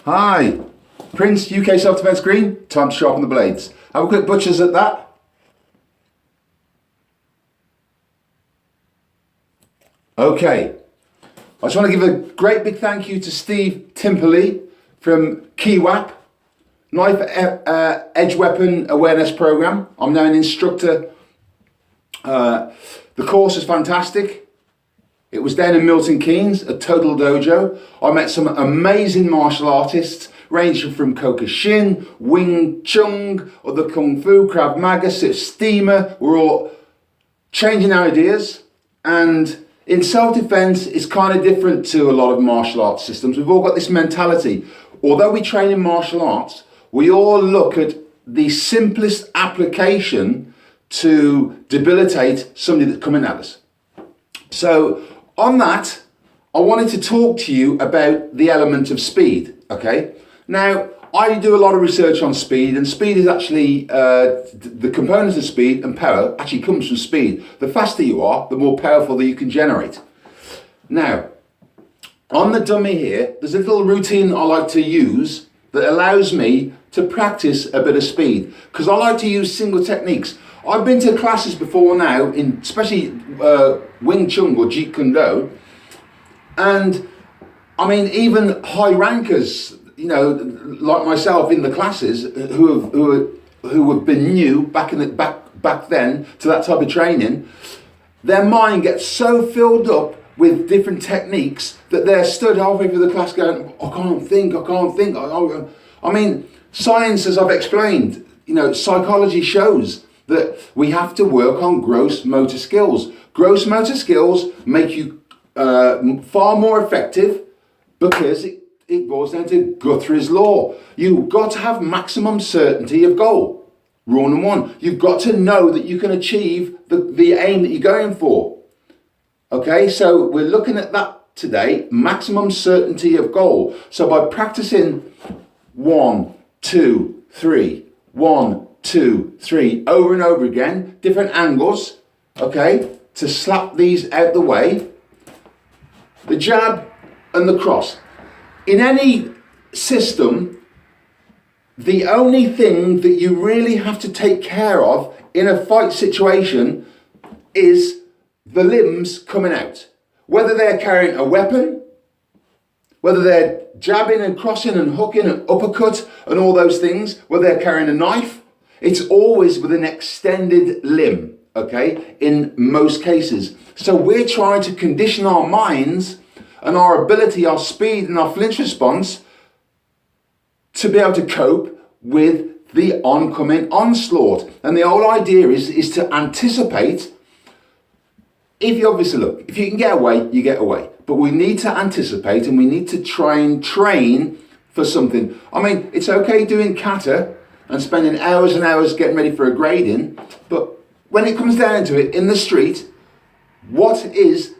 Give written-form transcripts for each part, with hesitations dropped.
Hi, Prince, UK Self-Defense Green, time to sharpen the blades. Have a quick butchers at that. Okay, I just want to give a great big thank you to Steve Timperley from KeyWap, Knife Edge Weapon Awareness Program. I'm now an instructor. The course is fantastic. It was down in Milton Keynes, a total dojo. I met some amazing martial artists, ranging from Kokushin, Wing Chun, other Kung Fu, Krav Maga, Steamer. We're all changing our ideas. And in self-defense, it's kind of different to a lot of martial arts systems. We've all got this mentality. Although we train in martial arts, we all look at the simplest application to debilitate somebody that's coming at us. So on that, I wanted to talk to you about the element of speed, okay? Now, I do a lot of research on speed, and speed is actually, the components of speed and power actually comes from speed. The faster you are, the more powerful that you can generate. Now, on the dummy here, there's a little routine I like to use that allows me to practice a bit of speed, because I like to use single techniques. I've been to classes before now, in especially Wing Chun or Jeet Kune Do, and I mean even high rankers, you know, like myself in the classes, who have been new back then to that type of training, their mind gets so filled up with different techniques that they're stood halfway through the class going, I can't think. I mean, science, as I've explained, you know, psychology shows that we have to work on gross motor skills. Gross motor skills make you far more effective, because it boils down to Guthrie's law. You've got to have maximum certainty of goal. Rule number one, you've got to know that you can achieve the aim that you're going for. Okay, so we're looking at that today, maximum certainty of goal. So by practicing 1, 2, 3, 1, 2, 3, over and over again, different angles, okay, to slap these out the way, the jab and the cross. In any system, the only thing that you really have to take care of in a fight situation is the limbs coming out. Whether they're carrying a weapon, whether they're jabbing and crossing and hooking and uppercut and all those things, whether they're carrying a knife, it's always with an extended limb, okay, in most cases. So we're trying to condition our minds and our ability, our speed and our flinch response to be able to cope with the oncoming onslaught. And the whole idea is to anticipate. If you obviously look, if you can get away, you get away. But we need to anticipate, and we need to try and train for something. I mean, it's okay doing kata and spending hours and hours getting ready for a grading, but when it comes down to it, in the street, what is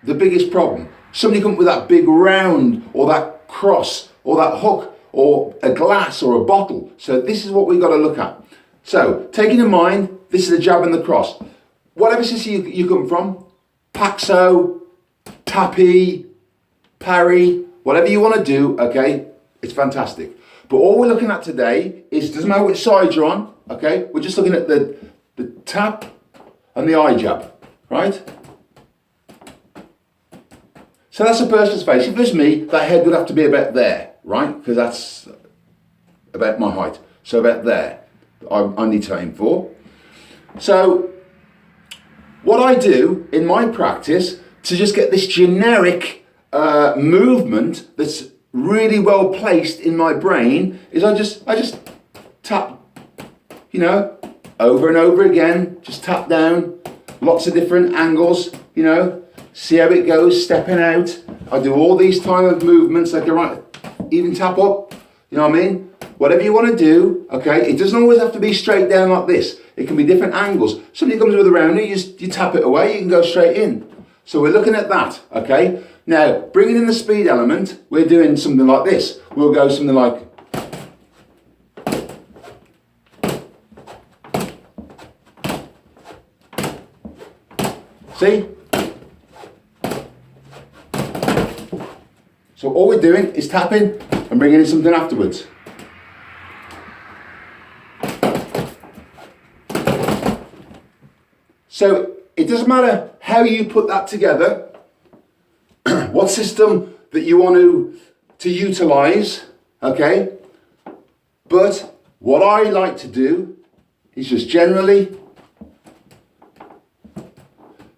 the biggest problem? Somebody come with that big round, or that cross, or that hook, or a glass, or a bottle. So this is what we've got to look at. So, taking in mind, this is the jab and the cross. Whatever system you come from, Paxo, Tapi, Parry, whatever you want to do, okay, it's fantastic. But all we're looking at today is, doesn't matter which side you're on, okay, we're just looking at the tap and the eye jab, right? So that's a person's face. If it was me, that head would have to be about there, right? Because that's about my height. So about there, I need to aim for. So what I do in my practice to just get this generic movement that's really well placed in my brain is I just tap, you know, over and over again, just tap down, lots of different angles, you know, see how it goes, stepping out. I do all these type of movements, like even tap up, you know what I mean? Whatever you want to do, okay, it doesn't always have to be straight down like this. It can be different angles. Somebody comes with a rounder, you tap it away, you can go straight in. So we're looking at that, okay? Now, bringing in the speed element, we're doing something like this. We'll go something like, see? So all we're doing is tapping, and bringing in something afterwards. So it doesn't matter how you put that together, what system that you want to utilize, okay? But what I like to do is just generally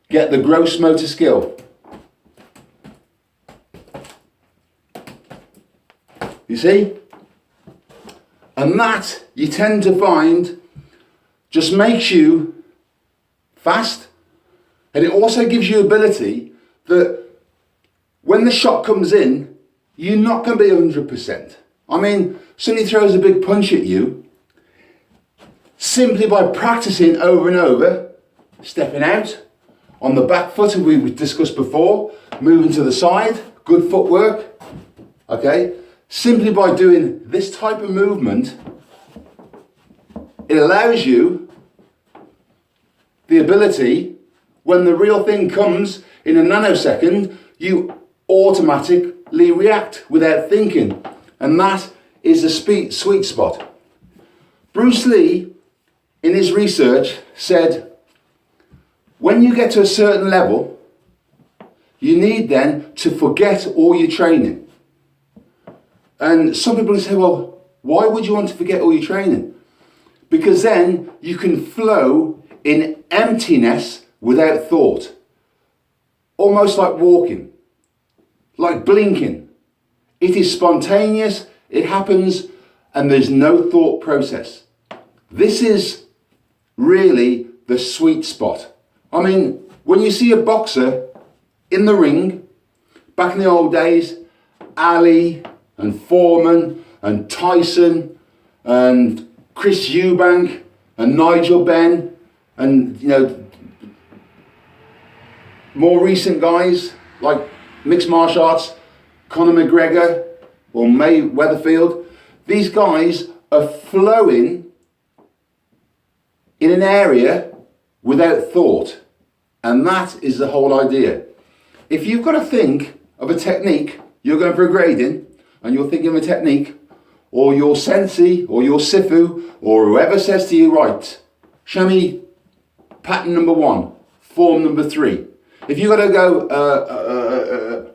get the gross motor skill. You see? And that, you tend to find, just makes you fast. And it also gives you ability that when the shot comes in, you're not going to be 100%. I mean, somebody throws a big punch at you, simply by practicing over and over, stepping out, on the back foot, as we discussed before, moving to the side, good footwork, okay? Simply by doing this type of movement, it allows you the ability, when the real thing comes in a nanosecond, you automatically react without thinking. And that is the sweet spot. Bruce Lee, in his research, said, when you get to a certain level, you need then to forget all your training. And some people say, well, why would you want to forget all your training? Because then you can flow in emptiness without thought. Almost like walking, like blinking. It is spontaneous, it happens, and there's no thought process. This is really the sweet spot. I mean, when you see a boxer in the ring, back in the old days, Ali and Foreman and Tyson and Chris Eubank and Nigel Benn and, you know, more recent guys like mixed martial arts, Conor McGregor or May Weatherfield, these guys are flowing in an area without thought. And that is the whole idea. If you've got to think of a technique, you're going for a grading, and you're thinking of a technique, or your sensei, or your sifu, or whoever says to you, right, show me pattern number 1, form number 3. If you've got to go,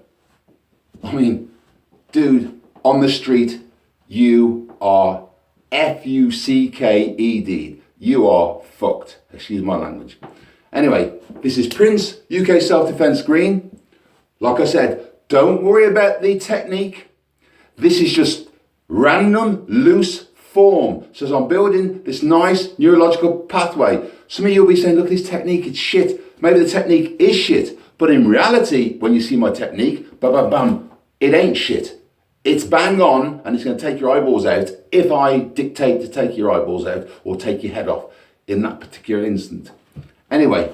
I mean, dude, on the street, you are F-U-C-K-E-D. You are fucked. Excuse my language. Anyway, this is Prince, UK Self-Defense Green. Like I said, don't worry about the technique. This is just random, loose form. So as I'm building this nice neurological pathway, some of you will be saying, look, this technique is shit. Maybe the technique is shit. But in reality, when you see my technique, bam, bam, bam, it ain't shit. It's bang on, and it's going to take your eyeballs out if I dictate to take your eyeballs out or take your head off in that particular instant. Anyway,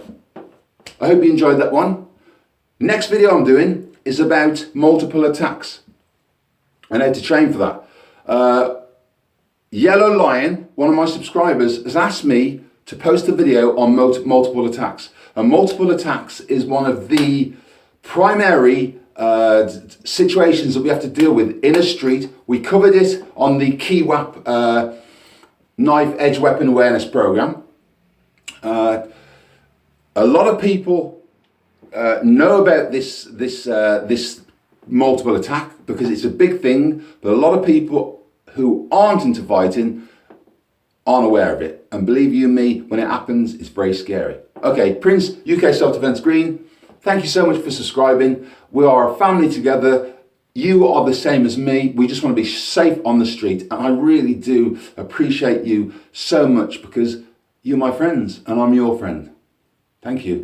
I hope you enjoyed that one. Next video I'm doing is about multiple attacks and how to train for that. Yellow Lion, one of my subscribers, has asked me to post a video on multiple attacks. And multiple attacks is one of the primary situations that we have to deal with in a street. We covered it on the KeyWap Knife Edge Weapon Awareness Program. A lot of people know about this multiple attack because it's a big thing, but a lot of people who aren't into fighting aren't aware of it. And believe you me, when it happens, it's very scary. Okay, Prince, UK Self-Defense Green, thank you so much for subscribing. We are a family together. You are the same as me. We just want to be safe on the street. And I really do appreciate you so much because you're my friends and I'm your friend. Thank you.